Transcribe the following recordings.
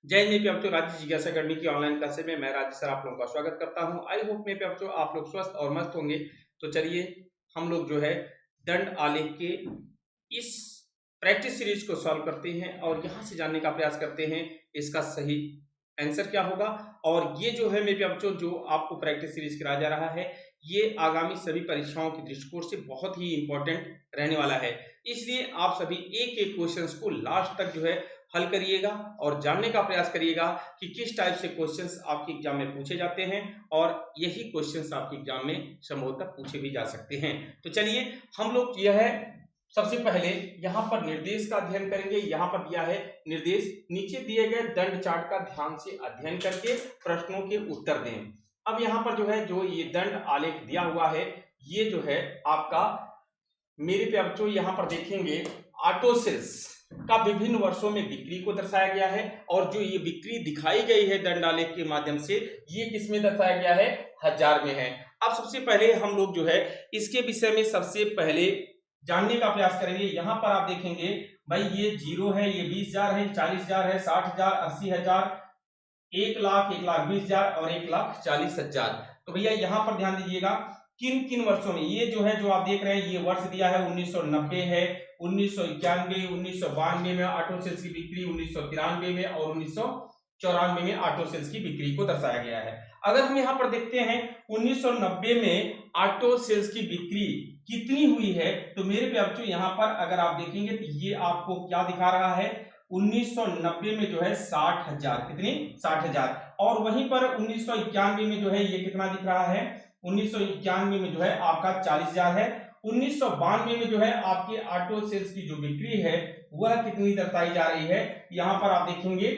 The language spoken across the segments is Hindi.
जय हिंद मेरे बच्चों, राज्य जिज्ञासा अकेडमी की ऑनलाइन क्लासे में मैं राजेश सर आप लोगों का स्वागत करता हूं। आई होप मेरे बच्चों आप लोग स्वस्थ और मस्त होंगे। तो चलिए हम लोग जो है दंड आलेख के इस प्रैक्टिस सीरीज को सॉल्व करते हैं और यहां से जानने का प्रयास करते हैं इसका सही आंसर क्या होगा। और ये जो है मेरे बच्चों जो आपको प्रैक्टिस सीरीज कराया जा रहा है ये आगामी सभी परीक्षाओं के दृष्टिकोण से बहुत ही इंपॉर्टेंट रहने वाला है। इसलिए आप सभी एक एक क्वेश्चंस को लास्ट तक जो है हल करिएगा और जानने का प्रयास करिएगा कि किस टाइप से क्वेश्चंस आपके एग्जाम में पूछे जाते हैं और यही क्वेश्चंस आपके एग्जाम में संभवतः पूछे भी जा सकते हैं। तो चलिए हम लोग यह है सबसे पहले यहाँ पर निर्देश का अध्ययन करेंगे। यहाँ पर दिया है निर्देश, नीचे दिए गए दंड चार्ट का ध्यान से अध्ययन करके प्रश्नों के उत्तर दें। अब यहाँ पर जो है जो ये दंड आलेख दिया हुआ है ये जो है आपका मेरे पे बच्चों यहाँ पर देखेंगे ऑटो सेल्स का विभिन्न वर्षों में बिक्री को दर्शाया गया है और जो ये बिक्री दिखाई गई है दंड आलेख के माध्यम से ये किसमें दर्शाया गया है, हजार में है। अब सबसे पहले हम लोग जो है इसके विषय में सबसे पहले जानने का प्रयास करेंगे। यहाँ पर आप देखेंगे भाई ये 0 है, ये 20,000 है, 40,000 है, 60,000, 80,000, 1,00,000, 1,20,000 और 1,40,000। तो भैया यहाँ पर ध्यान दीजिएगा किन किन वर्षों में ये जो है जो आप देख रहे हैं ये वर्ष दिया है 1990 है, 1991, 1992 में ऑटो सेल्स की बिक्री, 1993 में और 1994 में ऑटो सेल्स की बिक्री को दर्शाया गया है। अगर हम यहाँ पर देखते हैं 1990 में ऑटो सेल्स की बिक्री कितनी हुई है तो मेरे बच्चों यहाँ पर अगर आप देखेंगे तो ये आपको क्या दिखा रहा है 1990 में जो है 60,000, कितनी 60,000। और वहीं पर 1991 में जो है ये कितना दिख रहा है 1991 में जो है आपका 40,000 है। 1992 में जो है आपके ऑटो सेल्स की जो बिक्री है वह कितनी दर्शाई जा रही है, यहाँ पर आप देखेंगे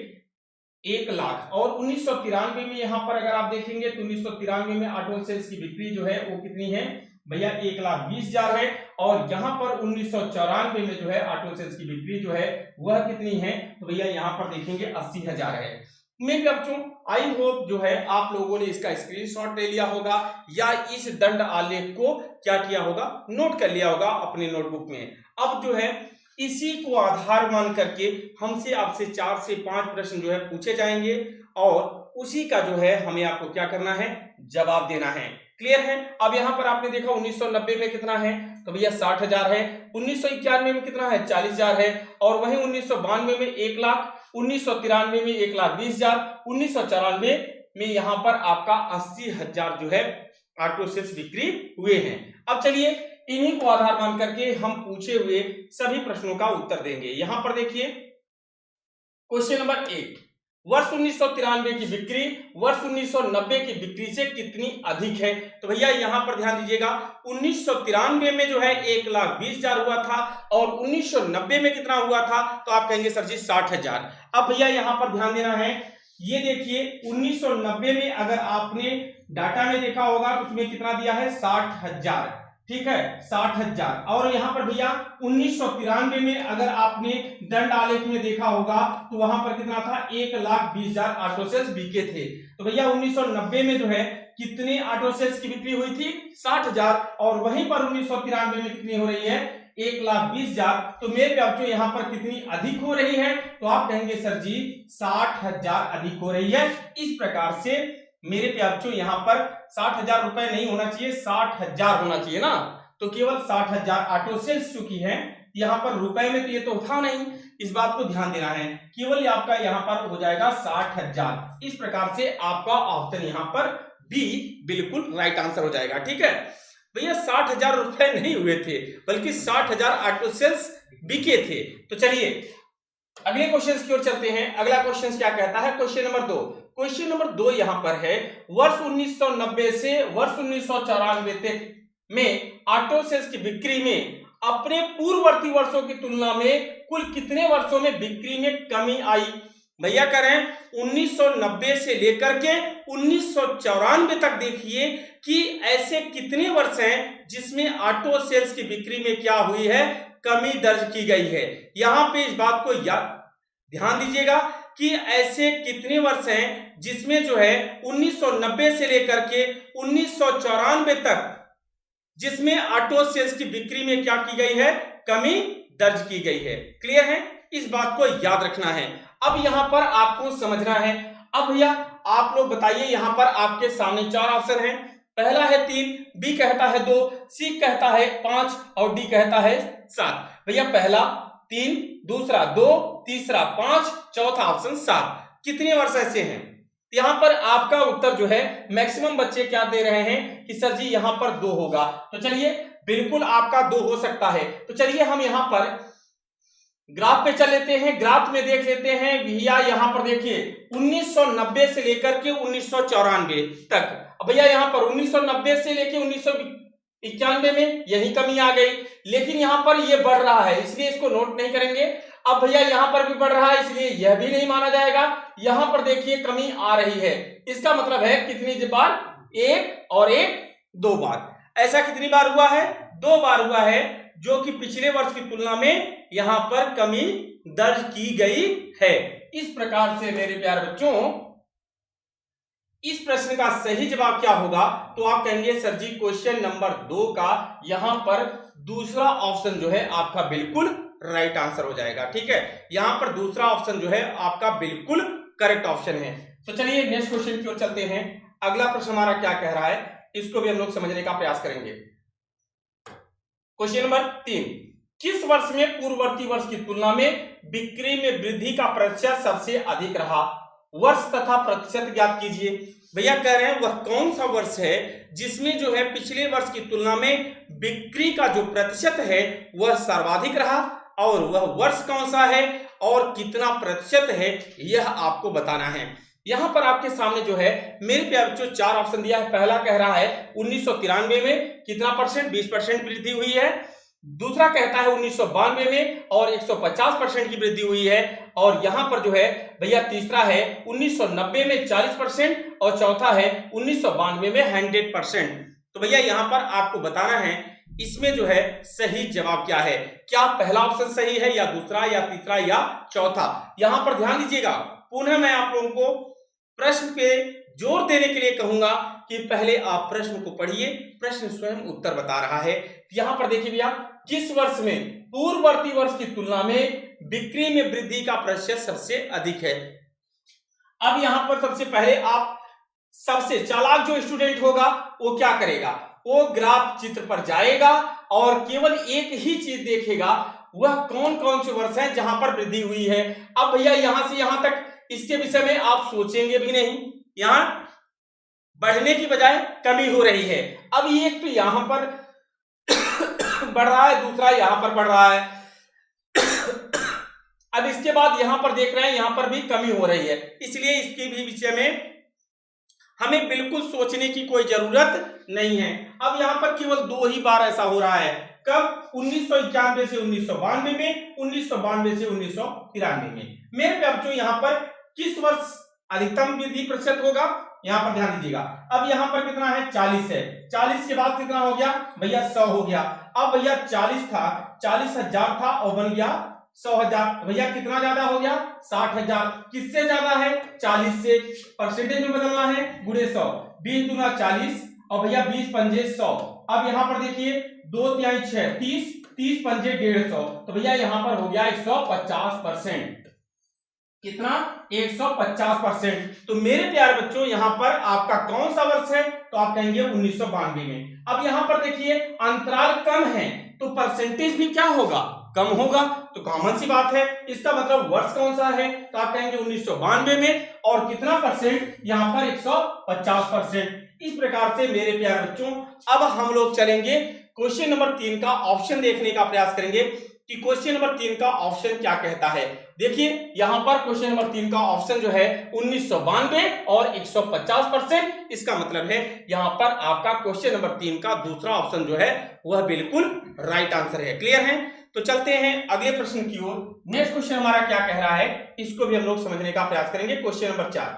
1,00,000। और 1993 में यहाँ पर अगर आप देखेंगे तो 1993 में ऑटो सेल्स की बिक्री जो है वो कितनी है भैया 1,20,000 है। और यहाँ पर 1994 में जो है ऑटो सेल्स की बिक्री जो है वह कितनी है तो भैया यहाँ पर देखेंगे 80,000 है। मेरे बच्चों आई होप जो है आप लोगों ने इसका स्क्रीनशॉट ले लिया होगा या इस दंड आलेख को क्या किया होगा, नोट कर लिया होगा अपने नोटबुक में। अब जो है इसी को आधार मान करके हमसे आपसे 4 से 5 प्रश्न जो है पूछे जाएंगे और उसी का जो है हमें आपको क्या करना है, जवाब देना है। क्लियर है। अब यहाँ पर आपने देखा 1990 में कितना है तो भैया 60,000 है, 1991 में कितना है 40,000 है और वहीं 1992 में 1,00,000, 1993 में 1,20,000, 1994 में यहाँ पर आपका 80,000 जो है ऑटो सेल्स बिक्री हुए हैं। अब चलिए इन्हीं को आधार मान करके हम पूछे हुए सभी प्रश्नों का उत्तर देंगे। यहां पर देखिए क्वेश्चन नंबर 1, वर्ष 1993 की बिक्री वर्ष 1990 की बिक्री से कितनी अधिक है। तो भैया यहां पर ध्यान दीजिएगा 1993 में जो है 1,20,000 हुआ था और 1990 में कितना हुआ था तो आप कहेंगे सर जी 60,000। अब भैया यहां पर ध्यान देना है, ये देखिए 1990 में अगर आपने डाटा में देखा होगा तो उसमें कितना दिया है 60,000, ठीक है 60,000। और यहाँ पर भैया 1993 में अगर आपने दंड आलेख में देखा होगा तो वहां पर कितना था 1,20,000 ऑटो सेल्स बिके थे। तो भैया 1990 में जो है कितने ऑटो सेल्स की बिक्री हुई थी 60,000 और वहीं पर 1993 में कितनी हो रही है 1,20,000। तो मेरे बच्चों यहाँ पर कितनी अधिक हो रही है तो आप कहेंगे सर जी 60,000 अधिक हो रही है। इस प्रकार से मेरे बच्चों यहाँ पर 60,000 रुपए नहीं होना चाहिए 60,000 होना चाहिए ना, तो केवल 60,000 ऑटो सेल्स चुकी है। यहाँ पर रुपए में तो ये तो था नहीं, इस बात को ध्यान देना है, केवल आपका यहाँ पर हो जाएगा 60,000। इस प्रकार से आपका ऑप्शन यहाँ पर बी बिल्कुल राइट आंसर हो जाएगा। ठीक है भैया 60,000 रुपए नहीं हुए थे बल्कि 60,000 ऑटो सेल्स बिके थे। तो चलिए अगले क्वेश्चन की ओर चलते हैं। अगला क्वेश्चन क्या कहता है, क्वेश्चन नंबर 2। क्वेश्चन नंबर 2 यहां पर है वर्ष 1990 से वर्ष 1994 तक में ऑटो सेल्स की बिक्री में अपने पूर्ववर्ती वर्षों की तुलना में कुल कितने वर्षों में बिक्री में कमी आई। भैया करें 1990 से लेकर के 1994 तक देखिए कि ऐसे कितने वर्ष हैं जिसमें ऑटो सेल्स की बिक्री में क्या हुई है, कमी दर्ज की गई है। यहां पे इस बात को ध्यान दीजिएगा कि ऐसे कितने वर्ष हैं जिसमें जो है 1990 से लेकर के 1994 तक जिसमें ऑटो सेल्स की बिक्री में क्या की गई है, कमी दर्ज की गई है। क्लियर है, इस बात को याद रखना है। अब यहाँ पर आपको समझना है। अब भैया आप लोग बताइए, यहाँ पर आपके सामने 4 ऑप्शन हैं। पहला है 3, बी कहता है 2, सी कहता है 5 और डी कहता है 7। भैया पहला 3, दूसरा 2, तीसरा 5, चौथा ऑप्शन 7। कितने वर्ष ऐसे हैं? यहाँ पर आपका उत्तर जो है मैक्सिमम बच्चे क्या दे रहे हैं कि सर जी यहाँ पर 2 होगा। तो चलिए बिल्कुल आपका 2 हो सकता है। तो चलिए हम यहाँ पर ग्राफ पे चल लेते हैं, ग्राफ में देख लेते हैं भैया। यहाँ पर देखिए 1990 से लेकर के 1994 तक। भैया यहाँ पर 1990 से लेकर 1991 में यही कमी आ गई, लेकिन यहाँ पर ये बढ़ रहा है इसलिए इसको नोट नहीं करेंगे। अब भैया यहाँ पर भी बढ़ रहा है इसलिए यह भी नहीं माना जाएगा। यहाँ पर देखिए कमी आ रही है, इसका मतलब है कितनी बार? 1 और 1 2 बार। ऐसा कितनी बार हुआ है? 2 बार हुआ है, जो कि पिछले वर्ष की तुलना में यहाँ पर कमी दर्ज की गई है। इस प्रकार से मेरे प्यारे बच्चों इस प्रश्न का सही जवाब क्या होगा? तो आप कहेंगे सर जी क्वेश्चन नंबर 2 का यहाँ पर दूसरा ऑप्शन जो है आपका बिल्कुल राइट आंसर हो जाएगा। ठीक है, यहाँ पर दूसरा ऑप्शन जो है आपका बिल्कुल करेक्ट ऑप्शन है। तो चलिए नेक्स्ट क्वेश्चन की ओर चलते हैं। अगला प्रश्न हमारा क्या कह रहा है, इसको भी हम लोग समझने का प्रयास करेंगे। क्वेश्चन नंबर 3, किस वर्ष में पूर्ववर्ती वर्ष की तुलना में बिक्री में वृद्धि का प्रतिशत सबसे अधिक रहा? वर्ष तथा प्रतिशत ज्ञात कीजिए। भैया कह रहे हैं वह कौन सा वर्ष है जिसमें जो है पिछले वर्ष की तुलना में बिक्री का जो प्रतिशत है वह सर्वाधिक रहा, और वह वर्ष कौन सा है और कितना प्रतिशत है यह आपको बताना है। यहां पर आपके सामने जो है मेरे प्यारे बच्चों 4 ऑप्शन दिया है। पहला कह रहा है 1993 में कितना परसेंट? 20% वृद्धि हुई है। दूसरा कहता है 1992 में और 150% की वृद्धि हुई है। और यहां पर जो है भैया तीसरा है 1990 में 40% और चौथा है 1992 में 100%। तो भैया यहां पर आपको बताना है इसमें जो है सही जवाब क्या है। क्या पहला ऑप्शन सही है या दूसरा या तीसरा या चौथा? यहां पर ध्यान दीजिएगा, पुनः मैं आप लोगों को प्रश्न पे जोर देने के लिए कहूंगा कि पहले आप प्रश्न को पढ़िए, प्रश्न स्वयं उत्तर बता रहा है। यहां पर देखिए भैया, किस वर्ष में पूर्ववर्ती वर्ष की तुलना में बिक्री में वृद्धि का प्रतिशत सबसे अधिक है? अब यहां पर सबसे पहले आप सबसे चालाक जो स्टूडेंट होगा वो क्या करेगा? वो ग्राफ चित्र पर जाएगा और केवल एक ही चीज देखेगा, वह कौन कौन से वर्ष हैं जहां पर वृद्धि हुई है। अब भैया यहां से यहां तक इसके विषय में आप सोचेंगे भी नहीं, यहां बढ़ने की बजाय कमी हो रही है। अब एक तो यहां पर बढ़ रहा है, दूसरा यहां पर बढ़ रहा है। अब इसके बाद यहां पर देख रहे हैं यहां पर भी कमी हो रही है, इसलिए इसके भी विषय में हमें बिल्कुल सोचने की कोई जरूरत नहीं है। अब यहां पर केवल 2 ही बार ऐसा हो रहा है। कब? 1991 से 1992 में, 1992 से 1993 में। मेरे बच्चों यहां पर किस वर्ष अधिकतम वृद्धि प्रतिशत होगा? यहां पर ध्यान दीजिएगा। अब यहां पर कितना है? 40 है। 40 के बाद कितना हो गया भैया? 100 हो गया। अब भैया 40 था, 40,000 था और बन गया 100,000। भैया कितना ज्यादा हो गया? 60,000। किससे ज्यादा है? 40 से। परसेंटेज में बदलना है, गुणे 100। 20 दूना 40 और भैया 20 पंजे 100। अब यहां पर देखिए 2 तिहाई 6, 30, 30 पंजे 150। तो भैया यहां पर हो गया 150%। कितना? 150%। तो मेरे प्यारे बच्चों यहां पर आपका कौन सा वर्ष है? तो आप कहेंगे 1992 में। अब यहां पर देखिए अंतराल कम है तो परसेंटेज भी क्या होगा? कम होगा। तो कॉमन सी बात है, इसका मतलब वर्ष कौन सा है? तो आप कहेंगे 1992 में। और कितना परसेंट? यहां पर 150%। इस प्रकार से मेरे प्यारे बच्चों अब हम लोग चलेंगे क्वेश्चन नंबर 3 का ऑप्शन देखने का प्रयास करेंगे कि क्वेश्चन नंबर 3 का ऑप्शन क्या कहता है। देखिए यहां पर क्वेश्चन नंबर 3 का ऑप्शन जो है 1992 और 150%। इसका मतलब है यहां पर आपका क्वेश्चन नंबर 3 का दूसरा ऑप्शन जो है वह बिल्कुल राइट आंसर है। क्लियर है? तो चलते हैं अगले प्रश्न की ओर। नेक्स्ट क्वेश्चन हमारा क्या कह रहा है इसको भी हम लोग समझने का प्रयास करेंगे। Question number 4।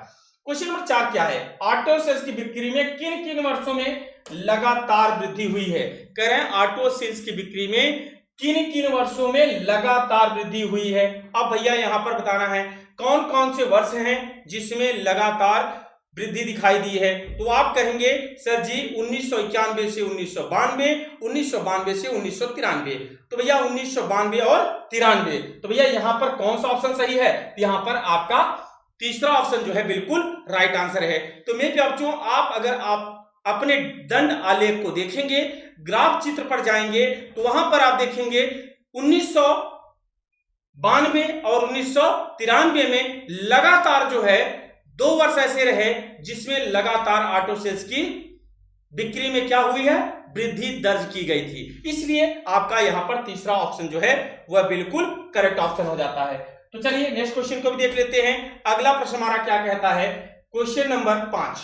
क्वेश्चन नंबर 4 क्या है? ऑटो सेल्स की बिक्री में किन किन वर्षों में लगातार वृद्धि हुई है? कह रहे हैं ऑटो सेल्स की बिक्री में किन किन वर्षों में लगातार वृद्धि हुई है। अब भैया यहां पर बताना है कौन कौन से वर्ष हैं जिसमें लगातार वृद्धि दिखाई दी है। तो आप कहेंगे सर जी 1991 से 1992, 1992 से 1993। तो भैया 1992 और 93। तो भैया यहाँ पर कौन सा ऑप्शन सही है? तो यहाँ पर आपका तीसरा ऑप्शन जो है बिल्कुल राइट आंसर है। तो मेरे बच्चों आप अगर आप अपने दंड आलेख को देखेंगे, ग्राफ चित्र पर जाएंगे, तो वहां पर आप देखेंगे 1992 और 1993 में लगातार जो है 2 वर्ष ऐसे रहे जिसमें लगातार ऑटो सेल्स की बिक्री में क्या हुई है? वृद्धि दर्ज की गई थी। इसलिए आपका यहां पर तीसरा ऑप्शन जो है वह बिल्कुल करेक्ट ऑप्शन हो जाता है। तो चलिए नेक्स्ट क्वेश्चन को भी देख लेते हैं। अगला प्रश्न हमारा क्या कहता है? Question number 5।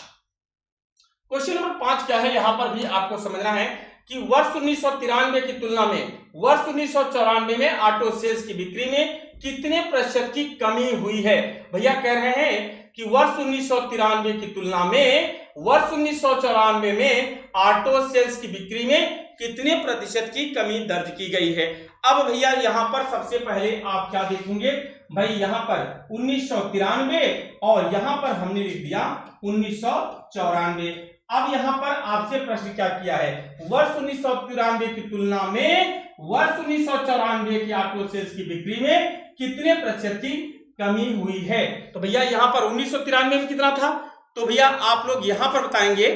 क्वेश्चन नंबर 5 क्या है? यहां पर भी आपको समझना है कि वर्ष 1993 की तुलना में वर्ष 1994 में ऑटो सेल्स की बिक्री में कितने प्रतिशत की कमी हुई है? भैया कह रहे हैं कि वर्ष 1993 की तुलना में वर्ष 1994 में ऑटो सेल्स की बिक्री में कितने प्रतिशत की कमी दर्ज की गई है। अब भैया यहां पर सबसे पहले आप क्या देखेंगे भाई? यहां पर 1993 और यहां पर हमने लिख दिया 1994। अब यहां पर आपसे प्रश्न क्या किया है? वर्ष 1993 की तुलना में वर्ष 1994 की ऑटो सेल्स की बिक्री में कितने प्रतिशत की कमी हुई है। तो भैया यहां पर 1993 में कितना था? तो भैया आप लोग यहां पर बताएंगे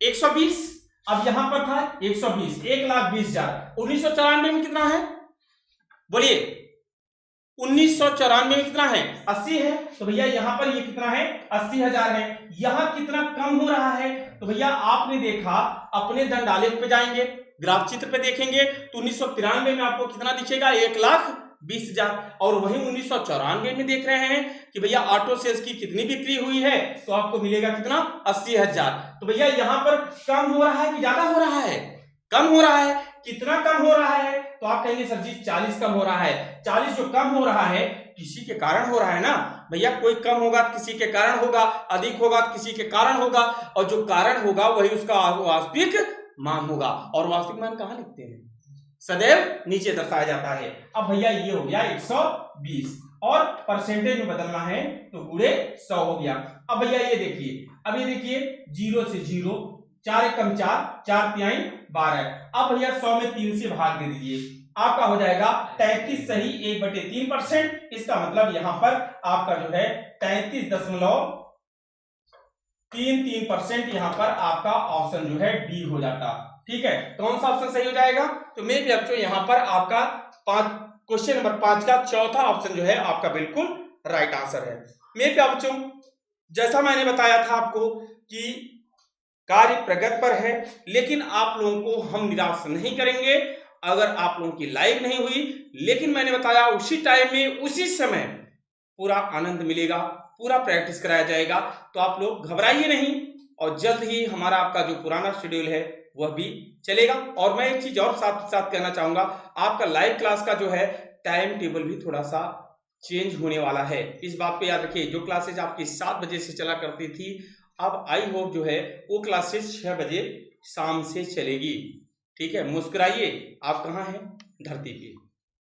120। अब यहां पर था 120, 1,20,000। 1994 में कितना है? बोलिए 1994 में कितना है? 80 है। तो भैया यहां पर ये कितना है? 80,000 है। यहां कितना कम हो रहा है? तो भैया आपने देखा, अपने दंड आलेख पे जाएंगे, ग्राफ चित्र पे देखेंगे तो 1993 में आपको कितना दिखेगा? 1,20,000। और वहीं 1994 में देख रहे हैं कि भैया ऑटो सेल्स की कितनी बिक्री हुई है? तो आपको मिलेगा कितना? 80,000। तो भैया यहां पर कम हो रहा है कि ज्यादा हो रहा है? कम हो रहा है। कितना कम हो रहा है? तो आप कहेंगे सर जी 40 कम हो रहा है। 40 जो कम हो रहा है किसी के कारण हो रहा है ना भैया। कोई कम होगा तो किसी के कारण होगा, अधिक होगा तो किसी के कारण होगा, और जो कारण होगा वही उसका वास्तविक मान होगा। और वास्तविक मान कहां लिखते हैं? सदैव नीचे दर्शाया जाता है। अब भैया ये हो गया 120 और परसेंटेज में बदलना है तो गुणे 100 हो गया। अब भैया ये देखिए, अब ये देखिए 0 से 0, 4 एकम 4, 4 तिहाई 12। अब भैया 100 में 3 से भाग दे दीजिए, आपका हो जाएगा 33 सही 1/3%। इसका मतलब यहां पर आपका जो है 33.33% यहां पर आपका ऑप्शन जो है डी हो जाता। ठीक है, कौन सा ऑप्शन सही हो जाएगा? तो मेरे भी बच्चों यहां पर आपका क्वेश्चन नंबर 5 का चौथा ऑप्शन जो है आपका बिल्कुल राइट आंसर है। मेरे भी बच्चों जैसा मैंने बताया था आपको कि कार्य प्रगति पर है, लेकिन आप लोगों को हम निराश नहीं करेंगे अगर आप लोगों की लाइक नहीं हुई। लेकिन मैंने बताया उसी टाइम में उसी समय पूरा आनंद मिलेगा, पूरा प्रैक्टिस कराया जाएगा। तो आप लोग घबराइए नहीं, और जल्द ही हमारा आपका जो पुराना शेड्यूल है वह भी चलेगा। और मैं एक चीज और साथ साथ कहना चाहूंगा, आपका लाइव क्लास का जो है टाइम टेबल भी थोड़ा सा चेंज होने वाला है। इस बात पे याद रखिए, जो क्लासेज आपकी 7 बजे से चला करती थी, अब आई होप जो है वो क्लासेस 6 बजे शाम से चलेगी। ठीक है, मुस्कुराइए, आप कहाँ हैं? धरती पे।